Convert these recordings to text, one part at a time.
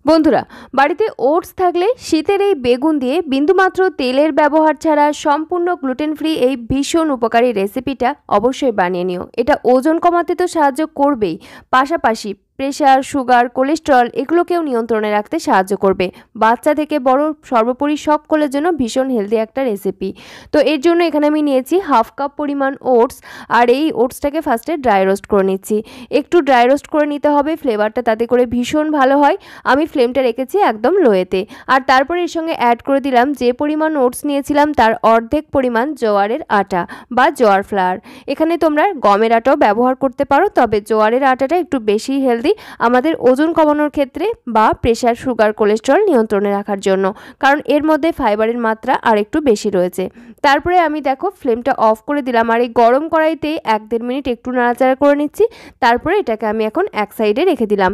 বন্ধুরা, বাড়িতে ওটস থাকলে শীতের এই বেগুন দিয়ে বিন্দুমাত্র তেলের ব্যবহার ছাড়া সম্পূর্ণ গ্লুটেন ফ্রি এই ভীষণ উপকারী রেসিপিটা অবশ্যই বানিয়ে নিও। এটা ওজন কমাতে তো সাহায্য করবেই, পাশাপাশি প্রেশার, সুগার, কোলেস্টেরল এগুলোকেও নিয়ন্ত্রণে রাখতে সাহায্য করবে। বাচ্চা থেকে বড় সর্বোপরি সকলের জন্য ভীষণ হেলদি একটা রেসিপি। তো এর জন্য এখানে আমি নিয়েছি হাফ কাপ পরিমাণ ওটস, আর এই ওটসটাকে ফার্স্টে ড্রাই রোস্ট করে নিচ্ছি। একটু ড্রাই রোস্ট করে নিতে হবে, ফ্লেভারটা তাতে করে ভীষণ ভালো হয়। আমি ফ্লেমটা রেখেছি একদম লোয়েতে। আর তারপরে এর সঙ্গে অ্যাড করে দিলাম যে পরিমাণ ওটস নিয়েছিলাম তার অর্ধেক পরিমাণ জোয়ারের আটা বা জোয়ার ফ্লাওয়ার। এখানে তোমরা গমের আটাও ব্যবহার করতে পারো, তবে জোয়ারের আটাটা একটু বেশি হেলদি আমাদের ওজন কমানোর ক্ষেত্রে বা প্রেশার, সুগার, কোলেস্টেরল নিয়ন্ত্রণে রাখার জন্য, কারণ এর মধ্যে ফাইবারের মাত্রা আর একটু বেশি রয়েছে। তারপরে আমি দেখো ফ্লেমটা অফ করে দিলাম, আর এই গরম কড়াইতে 1-1.5 মিনিট একটু নাড়াচাড়া করে নিচ্ছি। তারপরে এটাকে আমি এখন এক সাইডে রেখে দিলাম।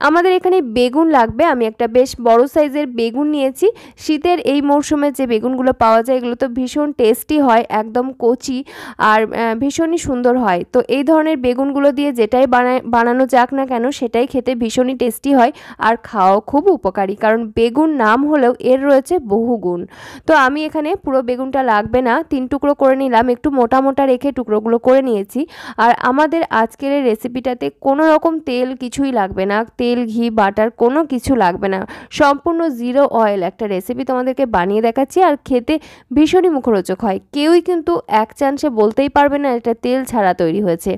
আমাদের এখানে বেগুন লাগবে, আমি একটা বেশ বড় সাইজের বেগুন নিয়েছি। শীতের এই মরশুমে যে বেগুনগুলো পাওয়া যায় এগুলো তো ভীষণ টেস্টি হয়, একদম কচি আর ভীষণই সুন্দর হয়। তো এই ধরনের বেগুনগুলো দিয়ে যেটাই বানানো যাক না কেন সেটাই খেতে ভীষণই টেস্টি হয় আর খাওয়াও খুব উপকারী, কারণ বেগুন নাম হলেও এর রয়েছে বহু গুণ। তো আমি এখানে পুরো বেগুনটা লাগবে না, 3 টুকরো করে নিলাম, একটু মোটা মোটা রেখে টুকরোগুলো করে নিয়েছি। আর আমাদের আজকের এই রেসিপিটাতে কোনো রকম তেল কিছুই লাগবে না, তেল, ঘি, বাটার কোনো কিছু লাগবে না, সম্পূর্ণ জিরো অয়েল একটা রেসিপি তোমাদেরকে বানিয়ে দেখাচ্ছি। আর খেতে ভীষণই মুখরোচক হয়, কেউই কিন্তু এক চান্সে বলতেই পারবে না এটা তেল ছাড়া তৈরি হয়েছে।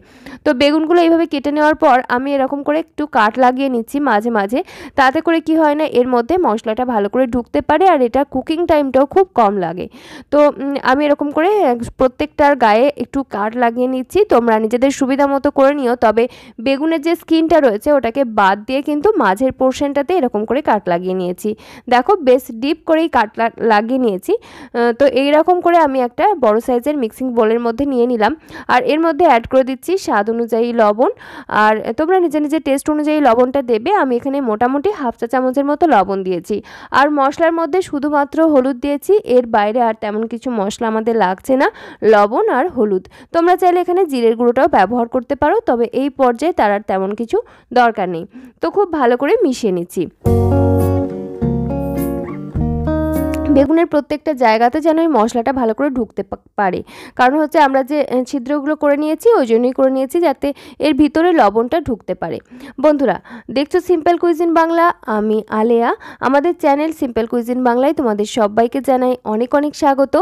তো বেগুনগুলো এইভাবে কেটে নেওয়ার পর আমি এরকম করে একটু কাট লাগিয়ে নিচ্ছি মাঝে মাঝে, তাতে করে কি হয় না এর মধ্যে মশলাটা ভালো করে ঢুকতে পারে আর এটা কুকিং টাইমটাও খুব কম লাগে। তো আমি এরকম করে প্রত্যেকটার গায়ে একটু কাট লাগিয়ে নিচ্ছি, তোমরা নিজেদের সুবিধা মতো করে নিও। তবে বেগুনের যে স্কিনটা রয়েছে ওটাকে বাদ দিয়ে কিন্তু মাঝের পোর্শনটাতে এরকম করে কাট লাগিয়ে নিয়েছি। দেখো বেশ ডিপ করেই কাট লাগিয়ে নিয়েছি। তো এইরকম করে আমি একটা বড় সাইজের মিক্সিং বোলের মধ্যে নিয়ে নিলাম, আর এর মধ্যে অ্যাড করে দিচ্ছি স্বাদ অনুযায়ী লবণ। আর তোমরা নিজের টেস্ট অনুযায়ী লবণটা দেবে। আমি এখানে মোটামুটি হাফ চা চামচের মতো লবণ দিয়েছি। আর মশলার মধ্যে শুধুমাত্র হলুদ দিয়েছি, এর বাইরে আর তেমন কিছু মশলা আমাদের লাগছে না, লবণ আর হলুদ। তোমরা চাইলে এখানে জিরের গুঁড়োটাও ব্যবহার করতে পারো, তবে এই পর্যায়ে তার আর তেমন কিছু দরকার নেই। তো খুব ভালো করে মিশিয়ে নিচ্ছি। বেগুনের প্রত্যেকটা জায়গাতে যেন এই মশলাটা ভালো করে ঢুকতে পারে, কারণ হচ্ছে আমরা যে ছিদ্রগুলো করে নিয়েছি ওই জন্যই করে নিয়েছি যাতে এর ভিতরে লবণটা ঢুকতে পারে। বন্ধুরা, দেখছো সিম্পল কুইজিন বাংলা, আমি আলেয়া। আমাদের চ্যানেল সিম্পল কুইজিন বাংলায় তোমাদের সবাইকে জানাই অনেক অনেক স্বাগত।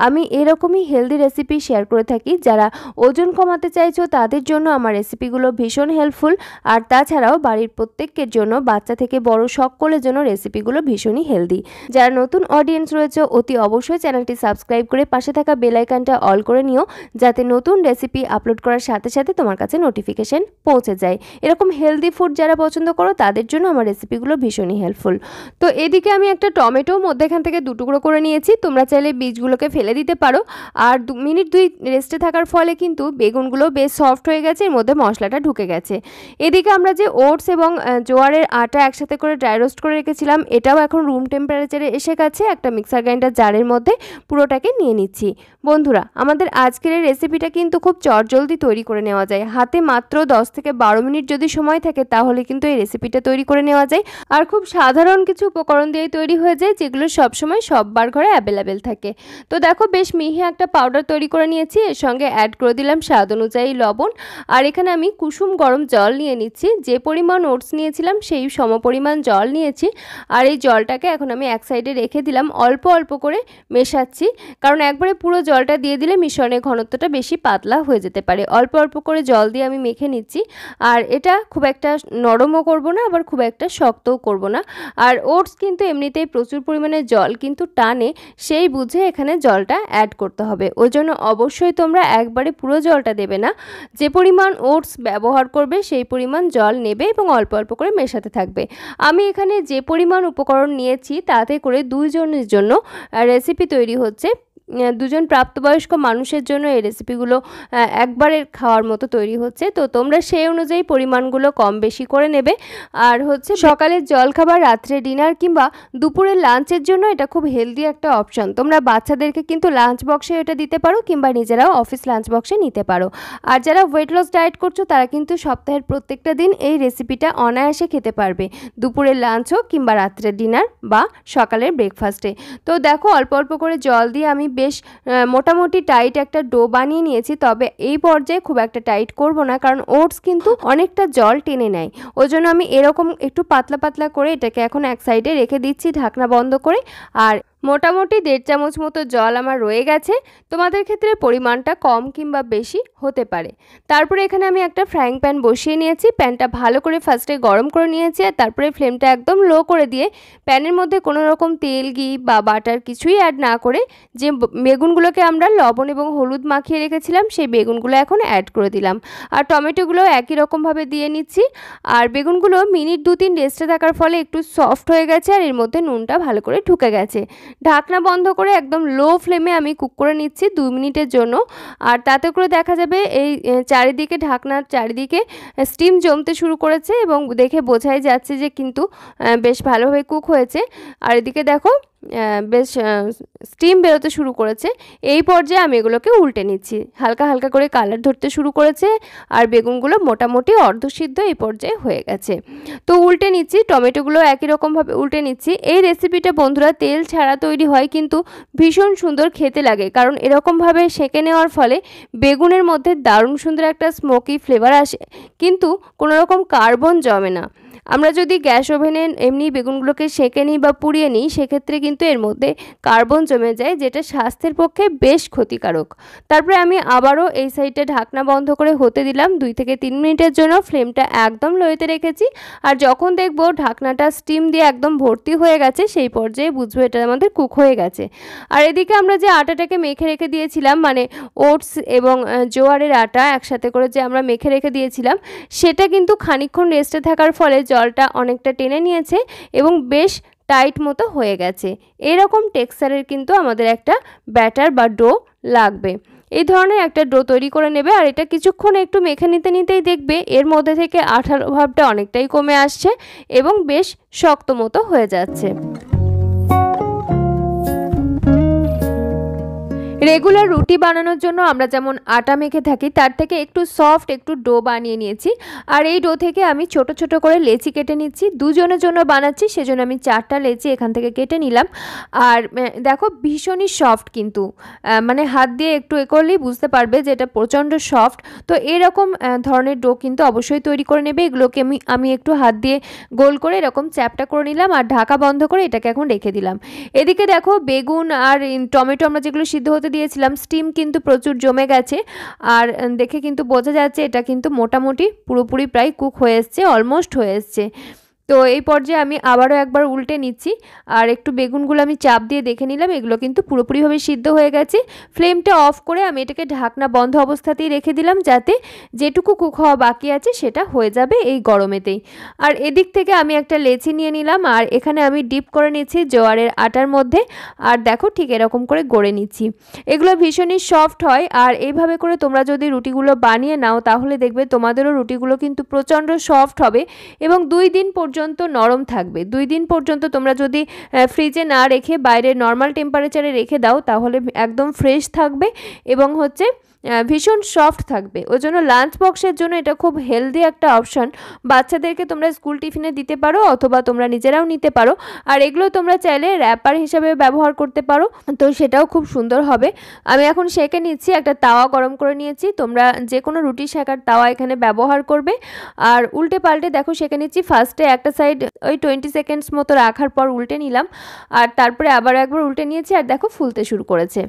আমি এরকমই হেলদি রেসিপি শেয়ার করে থাকি, যারা ওজন কমাতে চাইছো তাদের জন্য আমার রেসিপিগুলো ভীষণ হেল্পফুল। আর তাছাড়াও বাড়ির প্রত্যেকের জন্য, বাচ্চা থেকে বড় সকলের জন্য রেসিপিগুলো ভীষণই হেলদি। যারা নতুন অডিয়েন্স রয়েছে অতি অবশ্যই চ্যানেলটি সাবস্ক্রাইব করে পাশে থাকা বেল আইকনটা অল করে নিও, যাতে নতুন রেসিপি আপলোড করার সাথে সাথে তোমার কাছে নোটিফিকেশন পৌঁছে যায়। এরকম হেলদি ফুড যারা পছন্দ করো তাদের জন্য আমার রেসিপিগুলো ভীষণই হেল্পফুল। তো এদিকে আমি একটা টমেটো মধ্যেখান থেকে 2 টুকরো করে নিয়েছি, তোমরা চাইলে বীজগুলোকে ফেলে দিতে পারো। আর 2 মিনিট রেস্টে থাকার ফলে কিন্তু বেগুনগুলো বেশ সফট হয়ে গেছে, এর মধ্যে মশলাটা ঢুকে গেছে। এদিকে আমরা যে ওটস এবং জোয়ারের আটা একসাথে করে ড্রাই রোস্ট করে রেখেছিলাম এটাও এখন রুম টেম্পারেচারে এসে গেছে। একটা মিক্সার গ্রাইন্ডার জারের মধ্যে পুরোটাকে নিয়ে নিচ্ছি। বন্ধুরা, আমাদের আজকের এই রেসিপিটা কিন্তু খুব চটজলদি তৈরি করে নেওয়া যায়, হাতে মাত্র 10 থেকে 12 মিনিট যদি সময় থাকে তাহলে কিন্তু এই রেসিপিটা তৈরি করে নেওয়া যায়। আর খুব সাধারণ কিছু উপকরণ দিয়ে তৈরি হয়ে যায়, যেগুলো সবসময় সববার ঘরে অ্যাভেলেবেল থাকে। তো দেখো বেশ মিহি একটা পাউডার তৈরি করে নিয়েছি, এর সঙ্গে অ্যাড করে দিলাম স্বাদ অনুযায়ী লবণ। আর এখানে আমি কুসুম গরম জল নিয়ে নিচ্ছি, যে পরিমাণ ওটস নিয়েছিলাম সেই সমপরিমাণ জল নিয়েছি। আর এই জলটাকে এখন আমি এক সাইডে রেখে দিলাম, অল্প অল্প করে মেশাচ্ছি, কারণ একবারে পুরো জলটা দিয়ে দিলে মিশ্রণের ঘনত্বটা বেশি পাতলা হয়ে যেতে পারে। অল্প অল্প করে জল দিয়ে আমি মেখে নিচ্ছি। আর এটা খুব একটা নরমও করব না, আবার খুব একটা শক্তও করব না। আর ওটস কিন্তু এমনিতেই প্রচুর পরিমাণে জল কিন্তু টানে, সেই বুঝে এখানে জলটা অ্যাড করতে হবে। ওই জন্য অবশ্যই তোমরা একবারে পুরো জলটা দেবে না, যে পরিমাণ ওটস ব্যবহার করবে সেই পরিমাণ জল নেবে এবং অল্প অল্প করে মেশাতে থাকবে। আমি এখানে যে পরিমাণ উপকরণ নিয়েছি তাতে করে 2 জনের জন্য রেসিপি তৈরি হচ্ছে। দুজন প্রাপ্তবয়স্ক মানুষের জন্য এই রেসিপিগুলো একবারের খাওয়ার মতো তৈরি হচ্ছে। তো তোমরা সেই অনুযায়ী পরিমাণগুলো কম বেশি করে নেবে। আর হচ্ছে সকালের জলখাবার, রাত্রে ডিনার কিংবা দুপুরের লাঞ্চের জন্য এটা খুব হেলদি একটা অপশন। তোমরা বাচ্চাদেরকে কিন্তু লাঞ্চ বক্সে এটা দিতে পারো কিংবা নিজেরাও অফিস লাঞ্চ বক্সে নিতে পারো। আর যারা ওয়েট লস ডায়েট করছো তারা কিন্তু সপ্তাহের প্রত্যেকটা দিন এই রেসিপিটা অনায়াসে খেতে পারবে, দুপুরের লাঞ্চ হোক কিংবা রাত্রের ডিনার বা সকালের ব্রেকফাস্টে। তো দেখো অল্প অল্প করে জল দিয়ে আমি বেশ মোটামুটি টাইট একটা ডো বানিয়ে নিয়েছি। তবে এই পর্যায়ে খুব একটা টাইট করব না, কারণ ওটস কিন্তু অনেকটা জল টেনে নেয়। ওই জন্য আমি এরকম একটু পাতলা পাতলা করে এটাকে এখন এক সাইডে রেখে দিচ্ছি ঢাকনা বন্ধ করে। আর মোটামুটি 1.5 চামচ মতো জল আমার রয়ে গেছে। তোমাদের ক্ষেত্রে পরিমাণটা কম কিংবা বেশি হতে পারে। তারপরে এখানে আমি একটা ফ্রাইং প্যান বসিয়ে নিয়েছি। প্যানটা ভালো করে ফার্স্টে গরম করে নিয়েছি, আর তারপরে ফ্লেমটা একদম লো করে দিয়ে প্যানের মধ্যে কোনো রকম তেল, ঘি বা বাটার কিছুই অ্যাড না করে যে বেগুনগুলোকে আমরা লবণ এবং হলুদ মাখিয়ে রেখেছিলাম সেই বেগুনগুলো এখন অ্যাড করে দিলাম। আর টমেটোগুলো একই রকমভাবে দিয়ে নিচ্ছি। আর বেগুনগুলো মিনিট 2-3 রেস্টে থাকার ফলে একটু সফট হয়ে গেছে, আর এর মধ্যে নুনটা ভালো করে ঢুকে গেছে। ঢাকনা বন্ধ করে একদম লো ফ্লেমে আমি কুক করে নিচ্ছি 2 মিনিটের জন্য। আর তাতে করে দেখা যাবে এই চারিদিকে, ঢাকনার চারিদিকে স্টিম জমতে শুরু করেছে এবং দেখে বোঝাই যাচ্ছে যে কিন্তু বেশ ভালোভাবে কুক হয়েছে। আর এদিকে দেখো বেশ স্টিম বেরোতে শুরু করেছে। এই পর্যায়ে আমি এগুলোকে উল্টে নিচ্ছি। হালকা হালকা করে কালার ধরতে শুরু করেছে, আর বেগুনগুলো মোটামুটি অর্ধসিদ্ধ এই পর্যায়ে হয়ে গেছে। তো উল্টে নিচ্ছি, টমেটোগুলো একই রকমভাবে উল্টে নিচ্ছি। এই রেসিপিটা বন্ধুরা তেল ছাড়া তৈরি হয়, কিন্তু ভীষণ সুন্দর খেতে লাগে, কারণ এরকমভাবে সেঁকে নেওয়ার ফলে বেগুনের মধ্যে দারুণ সুন্দর একটা স্মোকি ফ্লেভার আসে, কিন্তু কোনো রকম কার্বন জমে না। আমরা যদি গ্যাস ওভেনে এমনি বেগুনগুলোকে সেঁকে নিই বা পুড়িয়ে নিই, সেক্ষেত্রে কিন্তু এর মধ্যে কার্বন জমে যায়, যেটা স্বাস্থ্যের পক্ষে বেশ ক্ষতিকারক। তারপরে আমি আবারও এই সাইডে ঢাকনা বন্ধ করে হতে দিলাম 2 থেকে 3 মিনিটের জন্য। ফ্লেমটা একদম লোতে রেখেছি। আর যখন দেখবো ঢাকনাটা স্টিম দিয়ে একদম ভর্তি হয়ে গেছে, সেই পর্যায়ে বুঝবো এটা আমাদের কুক হয়ে গেছে। আর এদিকে আমরা যে আটাটাকে মেখে রেখে দিয়েছিলাম, মানে ওটস এবং জোয়ারের আটা একসাথে করে যে আমরা মেখে রেখে দিয়েছিলাম, সেটা কিন্তু খানিকক্ষণ রেস্টে থাকার ফলে জলটা অনেকটা টেনে নিয়েছে এবং বেশ টাইট মতো হয়ে গেছে। এরকম টেক্সচারের কিন্তু আমাদের একটা ব্যাটার বা ডো লাগবে। এই ধরনের একটা ডো তৈরি করে নেবে। আর এটা কিছুক্ষণ একটু মেখে নিতেই দেখবে এর মধ্যে থেকে আঠালো ভাবটা অনেকটাই কমে আসছে এবং বেশ শক্ত মতো হয়ে যাচ্ছে। রেগুলার রুটি বানানোর জন্য আমরা যেমন আটা মেখে থাকি, তার থেকে একটু সফট একটু ডো বানিয়ে নিয়েছি। আর এই ডো থেকে আমি ছোট ছোট করে লেচি কেটে নিচ্ছি। দুজনের জন্য বানাচ্ছি, সেজন্য আমি 4টা লেচি এখান থেকে কেটে নিলাম। আর দেখো ভীষণই সফট, কিন্তু মানে হাত দিয়ে একটু করলেই বুঝতে পারবে যে এটা প্রচণ্ড সফট। তো এরকম ধরনের ডো কিন্তু অবশ্যই তৈরি করে নেবে। এগুলোকে আমি একটু হাত দিয়ে গোল করে এরকম চ্যাপটা করে নিলাম, আর ঢাকা বন্ধ করে এটাকে এখন রেখে দিলাম। এদিকে দেখো বেগুন আর টমেটো আমরা যেগুলো সিদ্ধ হতে দিয়েছিলাম, স্টিম কিন্তু প্রচুর জমে গেছে। আর দেখে কিন্তু বোঝা যাচ্ছে এটা কিন্তু মোটামুটি পুরোপুরি প্রায় কুক হয়ে এসছে, অলমোস্ট হয়ে এসছে। তো এই পর্যায়ে আমি আবারও একবার উল্টে নিচ্ছি। আর একটু বেগুনগুলো আমি চাপ দিয়ে দেখে নিলাম, এগুলো কিন্তু পুরোপুরিভাবে সিদ্ধ হয়ে গেছে। ফ্লেমটা অফ করে আমি এটাকে ঢাকনা বন্ধ অবস্থাতেই রেখে দিলাম, যাতে যেটুকু কুক হওয়া বাকি আছে সেটা হয়ে যাবে এই গরমেতেই। আর এদিক থেকে আমি একটা লেচি নিয়ে নিলাম, আর এখানে আমি ডিপ করে নিচ্ছি জোয়ারের আটার মধ্যে। আর দেখো ঠিক এরকম করে গড়ে নিচ্ছি। এগুলো ভীষণই সফট হয়। আর এইভাবে করে তোমরা যদি রুটিগুলো বানিয়ে নাও, তাহলে দেখবে তোমাদেরও রুটিগুলো কিন্তু প্রচণ্ড সফট হবে এবং 2 দিন পর্যন্ত নরম থাকবে। 2 দিন পর্যন্ত তোমরা যদি ফ্রিজে না রেখে বাইরে নর্মাল টেম্পারেচারে রেখে দাও, তাহলে একদম ফ্রেশ থাকবে এবং হচ্ছে ভীষণ সফট থাকবে। ওই জন্য লাঞ্চ বক্সের জন্য এটা খুব হেলদি একটা অপশন। বাচ্চাদেরকে তোমরা স্কুল টিফিনে দিতে পারো, অথবা তোমরা নিজেরাও নিতে পারো। আর এগুলো তোমরা চাইলে র্যাপার হিসাবে ব্যবহার করতে পারো, তো সেটাও খুব সুন্দর হবে। আমি এখন সেঁকে নিচ্ছি। একটা তাওয়া গরম করে নিয়েছি, তোমরা যে কোনো রুটি সেঁকার তাওয়া এখানে ব্যবহার করবে। আর উল্টে পাল্টে দেখো সেঁকে নিচ্ছি। ফার্স্টে একটা সাইড ওই 20 সেকেন্ডস মতো রাখার পর উল্টে নিলাম, আর তারপরে আবার একবার উল্টে নিয়েছি। আর দেখো ফুলতে শুরু করেছে।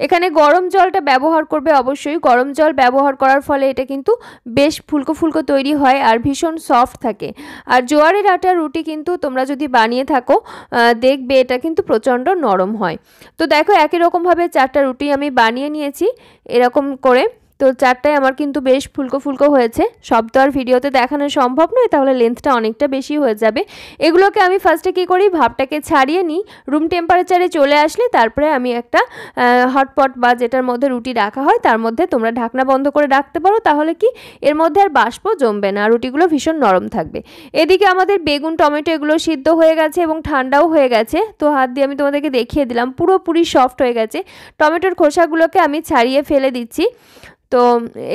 এখানে গরম জলটা ব্যবহার করবে অবশ্যই। গরম জল ব্যবহার করার ফলে এটা কিন্তু বেশ ফুলকো ফুলকো তৈরি হয় আর ভীষণ সফট থাকে। আর জোয়ারের আটার রুটি কিন্তু তোমরা যদি বানিয়ে থাকো, দেখবে এটা কিন্তু প্রচণ্ড নরম হয়। তো দেখো একই রকমভাবে 4টা রুটি আমি বানিয়ে নিয়েছি এরকম করে। তো চারটায় আমার কিন্তু বেশ ফুলকো ফুলকো হয়েছে। সব তো আর ভিডিওতে দেখানো সম্ভব নয়, তাহলে লেন্থটা অনেকটা বেশি হয়ে যাবে। এগুলোকে আমি ফার্স্টে কী করি, ভাপটাকে ছাড়িয়ে নিই। রুম টেম্পারেচারে চলে আসলে তারপরে আমি একটা হটপট বা যেটার মধ্যে রুটি রাখা হয় তার মধ্যে তোমরা ঢাকনা বন্ধ করে রাখতে পারো, তাহলে কি এর মধ্যে আর বাষ্প জমবে না, রুটিগুলো ভীষণ নরম থাকবে। এদিকে আমাদের বেগুন টমেটো এগুলো সিদ্ধ হয়ে গেছে এবং ঠান্ডাও হয়ে গেছে। তো হাত দিয়ে আমি তোমাদেরকে দেখিয়ে দিলাম, পুরোপুরি সফট হয়ে গেছে। টমেটোর খোসাগুলোকে আমি ছাড়িয়ে ফেলে দিচ্ছি। তো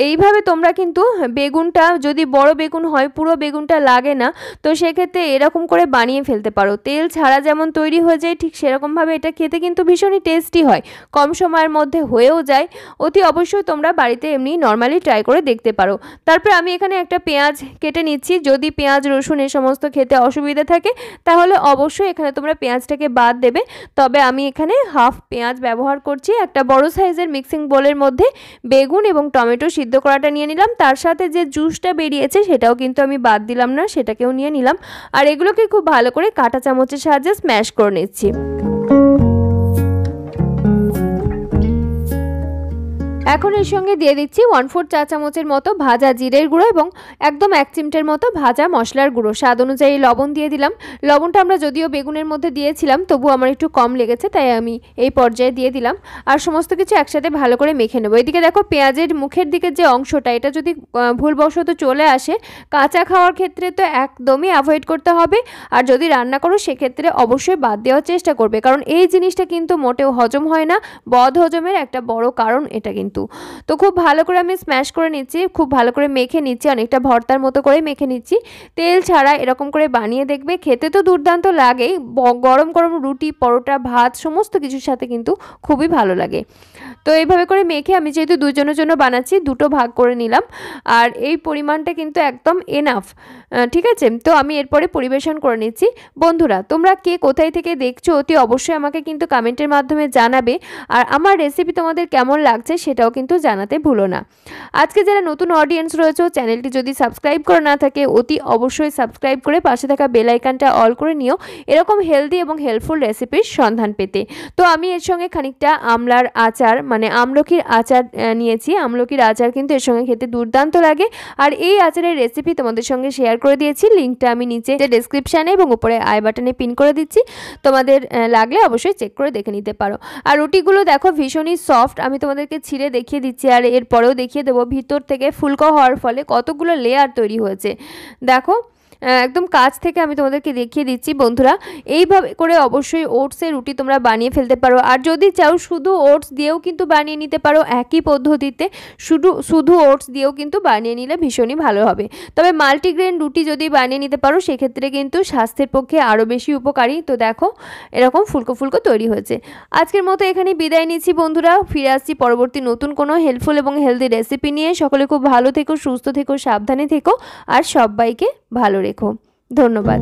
এইভাবে তোমরা কিন্তু বেগুনটা, যদি বড় বেগুন হয় পুরো বেগুনটা লাগে না, তো সেক্ষেত্রে এরকম করে বানিয়ে ফেলতে পারো। তেল ছাড়া যেমন তৈরি হয়ে যায় ঠিক সেরকমভাবে এটা খেতে কিন্তু ভীষণই টেস্টি হয়, কম সময়ের মধ্যে হয়েও যায়। অতি অবশ্যই তোমরা বাড়িতে এমনি নর্মালি ট্রাই করে দেখতে পারো। তারপরে আমি এখানে একটা পেঁয়াজ কেটে নিচ্ছি। যদি পেঁয়াজ রসুন এ সমস্ত খেতে অসুবিধা থাকে তাহলে অবশ্যই এখানে তোমরা পেঁয়াজটাকে বাদ দেবে। তবে আমি এখানে হাফ পেঁয়াজ ব্যবহার করছি। একটা বড় সাইজের মিক্সিং বোলের মধ্যে বেগুন এবং টমেটো সিদ্ধ করাটা নিয়ে নিলাম, তার সাথে যে জুসটা বেরিয়েছে সেটাও কিন্তু আমি বাদ দিলাম না, সেটাকেও নিয়ে নিলাম। আর এগুলোকে খুব ভালো করে কাঁটা চামচের সাহায্যে স্ম্যাশ করে নিচ্ছি। এখন এর সঙ্গে দিয়ে দিচ্ছি 1/4 চা চামচের মতো ভাজা জিরের গুঁড়ো এবং একদম 1 চিমটের মতো ভাজা মশলার গুঁড়ো। স্বাদ অনুযায়ী লবণ দিয়ে দিলাম। লবণটা আমরা যদিও বেগুনের মধ্যে দিয়েছিলাম, তবু আমার একটু কম লেগেছে, তাই আমি এই পর্যায়ে দিয়ে দিলাম। আর সমস্ত কিছু একসাথে ভালো করে মেখে নেবো। এদিকে দেখো পেঁয়াজের মুখের দিকে যে অংশটা, এটা যদি ভুলবশত চলে আসে, কাঁচা খাওয়ার ক্ষেত্রে তো একদমই অ্যাভয়েড করতে হবে। আর যদি রান্না করো সেক্ষেত্রে অবশ্যই বাদ দেওয়ার চেষ্টা করবে, কারণ এই জিনিসটা কিন্তু মোটেও হজম হয় না। বদ হজমের একটা বড় কারণ এটা কিন্তু। তো খুব ভালো করে আমি স্ম্যাশ করে নিচ্ছি, খুব ভালো করে মেখে নিচ্ছি, অনেকটা ভর্তার মতো করে মেখে নিচ্ছি। তেল ছাড়া এরকম করে বানিয়ে দেখবে, খেতে তো দুর্দান্ত লাগেই। গরম গরম রুটি, পরোটা, ভাত সমস্ত কিছুর সাথে কিন্তু খুবই ভালো লাগে। তো এইভাবে করে মেখে আমি যেহেতু দুজনের জন্য বানাচ্ছি, দুটো ভাগ করে নিলাম। আর এই পরিমাণটা কিন্তু একদম এনাফ, ঠিক আছে? তো আমি এরপরে পরিবেশন করে নিচ্ছি। বন্ধুরা, তোমরা কে কোথায় থেকে দেখছো অতি অবশ্যই আমাকে কিন্তু কমেন্টের মাধ্যমে জানাবে। আর আমার রেসিপি তোমাদের কেমন লাগছে সেটাও কিন্তু জানাতে ভুলো না। আজকে যারা নতুন অডিয়েন্স রয়েছে, চ্যানেলটি যদি সাবস্ক্রাইব করা না থাকে অতি অবশ্যই সাবস্ক্রাইব করে পাশে থাকা বেল আইকনটা অল করে নিও, এরকম হেলদি এবং হেল্পফুল রেসিপির সন্ধান পেতে। তো আমি এর সঙ্গে খানিকটা আমলার আচার, মানে আমলকির আচার নিয়েছি। আমলকির আচার কিন্তু এর সঙ্গে খেতে দুর্দান্ত লাগে। আর এই আচারের রেসিপি তোমাদের সঙ্গে শেয়ার করে দিয়েছি, লিঙ্কটা আমি নিচে ডেসক্রিপশানে এবং উপরে আই বাটনে পিন করে দিচ্ছি। তোমাদের লাগলে অবশ্যই চেক করে দেখে নিতে পারো। আর রুটিগুলো দেখো ভীষণই সফট, আমি তোমাদেরকে ছিঁড়ে দেখিয়ে দিচ্ছি আর এরপরেও দেখিয়ে দেবো ভিতর থেকে ফুলকো হওয়ার ফলে কতগুলো লেয়ার তৈরি হয়েছে। দেখো একদম কাছ থেকে আমি তোমাদেরকে দেখিয়ে দিচ্ছি। বন্ধুরা, এইভাবে করে অবশ্যই ওটসের রুটি তোমরা বানিয়ে ফেলতে পারো। আর যদি চাও শুধু ওটস দিয়েও কিন্তু বানিয়ে নিতে পারো একই পদ্ধতিতে। শুধু ওটস দিয়েও কিন্তু বানিয়ে নিলে ভীষণই ভালো হবে। তবে মাল্টিগ্রেন রুটি যদি বানিয়ে নিতে পারো সেক্ষেত্রে কিন্তু স্বাস্থ্যের পক্ষে আরও বেশি উপকারী। তো দেখো এরকম ফুলকো ফুলকো তৈরি হয়েছে। আজকের মতো এখানে বিদায় নিচ্ছি বন্ধুরা, ফিরে আসছি পরবর্তী নতুন কোনো হেল্পফুল এবং হেলদি রেসিপি নিয়ে। সকলে খুব ভালো থেকো, সুস্থ থেকো, সাবধানে থেকো আর সবাইকে ভালো রেখো। ধন্যবাদ।